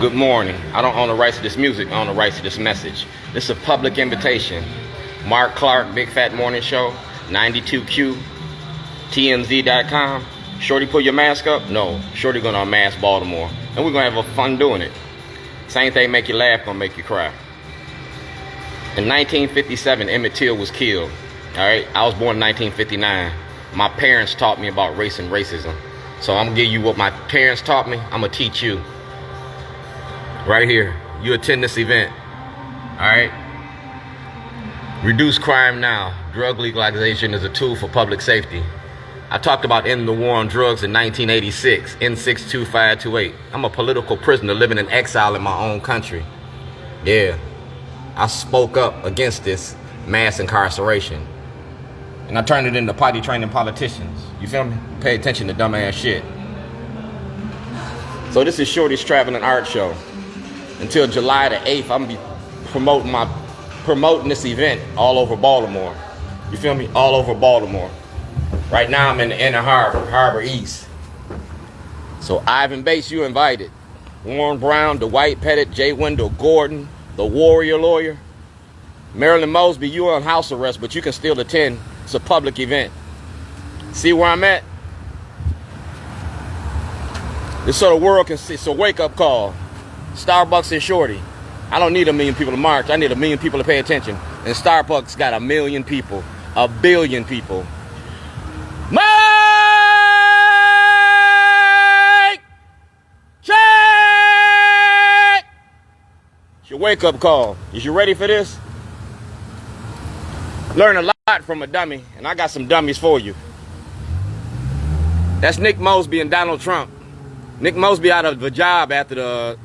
Good morning. I don't own the rights to this music. I own the rights to this message. This is a public invitation. Marc, Clarke, Big Fat Morning Show, 92Q, TMZ.com. Shorty, put your mask up? No. Shorty gonna unmask Baltimore. And we're gonna have fun doing it. Same thing make you laugh, gonna make you cry. In 1957, Emmett Till was killed. Alright? I was born in 1959. My parents taught me about race and racism. So I'm gonna give you what my parents taught me. I'm gonna teach you. Right here. You attend this event. Alright? Reduce crime now. Drug legalization is a tool for public safety. I talked about ending the war on drugs in 1986. N62528. I'm a political prisoner living in exile in my own country. Yeah. I spoke up against this mass incarceration. And I turned it into potty training politicians. You feel me? Pay attention to dumbass shit. So this is Shorty's Traveling Art Show. Until July the 8th, I'm gonna be promoting this event all over Baltimore. You feel me? All over Baltimore. Right now I'm in the Inner Harbor East. So Ivan Bates, you invited. Warren Brown, Dwight Pettit, Jay Wendell Gordon, the Warrior Lawyer. Marilyn Mosby, you on house arrest, but you can still attend. It's a public event. See where I'm at? This so the world can see. It's a wake-up call. Starbucks and Shorty. I don't need 1 million people to march. I need 1 million people to pay attention. And Starbucks got 1 million people. 1 billion people. Mike! Check! It's your wake-up call. Is you ready for this? Learn a lot from a dummy, and I got some dummies for you. That's Nick Mosby and Donald Trump. Nick Mosby out of a job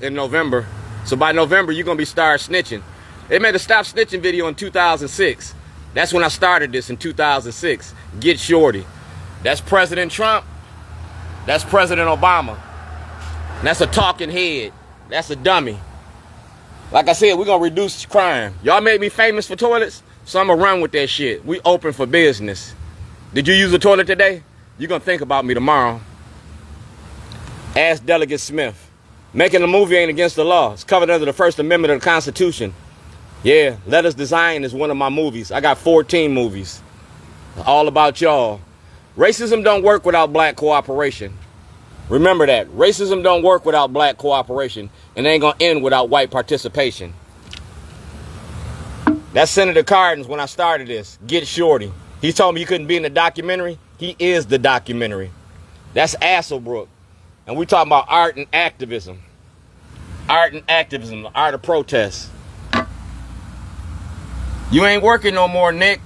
in November. So by November, you're going to be start snitching. They made a stop snitching video in 2006. That's when I started this in 2006. Get Shorty. That's President Trump. That's President Obama. And that's a talking head. That's a dummy. Like I said, we're going to reduce crime. Y'all made me famous for toilets, so I'm going to run with that shit. We open for business. Did you use a toilet today? You're going to think about me tomorrow. Ask Delegate Smith. Making a movie ain't against the law. It's covered under the First Amendment of the Constitution. Yeah, Letters Design is one of my movies. I got 14 movies. All about y'all. Racism don't work without black cooperation. Remember that. Racism don't work without black cooperation. And it ain't gonna end without white participation. That's Senator Cardin when I started this. Get Shorty. He told me you couldn't be in the documentary. He is the documentary. That's Asselbrook. And we talking about art and activism. Art and activism, the art of protest. You ain't working no more, Nick.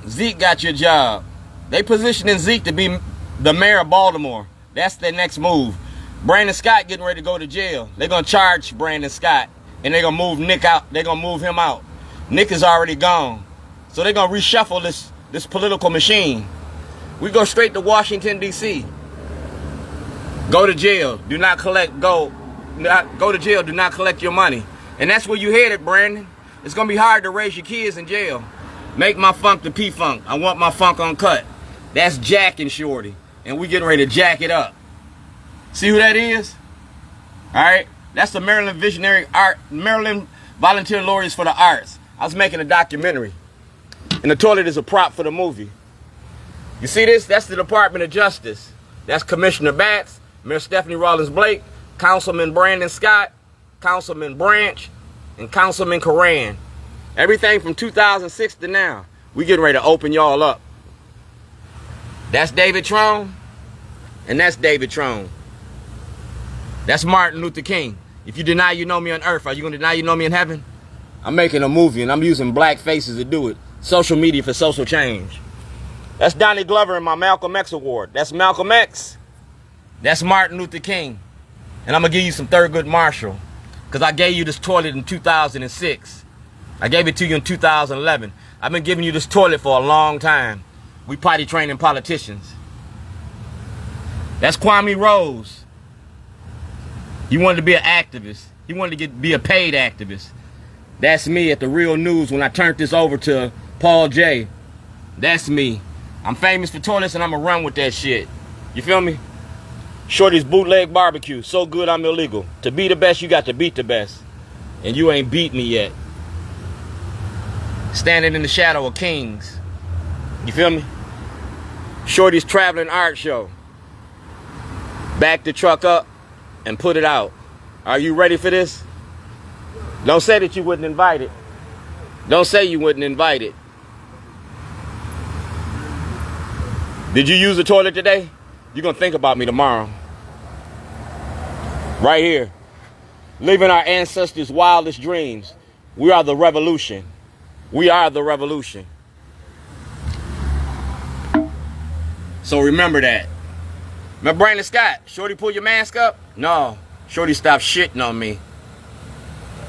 Zeke got your job. They positioning Zeke to be the mayor of Baltimore. That's their next move. Brandon Scott getting ready to go to jail. They're going to charge Brandon Scott. And they're going to move Nick out. They're going to move him out. Nick is already gone. So they're going to reshuffle this political machine. We go straight to Washington, D.C. Go to jail. Do not collect. Go to jail. Do not collect your money. And that's where you headed, Brandon. It's going to be hard to raise your kids in jail. Make my funk the P-Funk. I want my funk uncut. That's Jack and Shorty. And we getting ready to jack it up. See who that is? All right. That's the Maryland Maryland Volunteer Lawyers for the Arts. I was making a documentary. And the toilet is a prop for the movie. You see this? That's the Department of Justice. That's Commissioner Batts, Mayor Stephanie Rawlins Blake, Councilman Brandon Scott, Councilman Branch, and Councilman Coran. Everything from 2006 to now. We getting ready to open y'all up. That's David Trone, and that's David Trone. That's Martin Luther King. If you deny you know me on earth, are you going to deny you know me in heaven? I'm making a movie, and I'm using black faces to do it. Social media for social change. That's Donnie Glover in my Malcolm X Award. That's Malcolm X. That's Martin Luther King. And I'm going to give you some Thurgood Marshall. Because I gave you this toilet in 2006. I gave it to you in 2011. I've been giving you this toilet for a long time. We potty training politicians. That's Kwame Rose. He wanted to be an activist. He wanted to be a paid activist. That's me at the Real News when I turned this over to Paul J. That's me. I'm famous for toilets and I'm going to run with that shit. You feel me? Shorty's bootleg barbecue. So good I'm illegal. To be the best, you got to beat the best. And you ain't beat me yet. Standing in the shadow of kings. You feel me? Shorty's traveling art show. Back the truck up and put it out. Are you ready for this? Don't say that you wouldn't invite it. Don't say you wouldn't invite it. Did you use the toilet today? You're going to think about me tomorrow. Right here. Living our ancestors' wildest dreams. We are the revolution. We are the revolution. So remember that. Remember Brandon Scott? Shorty, pull your mask up? No. Shorty, stop shitting on me.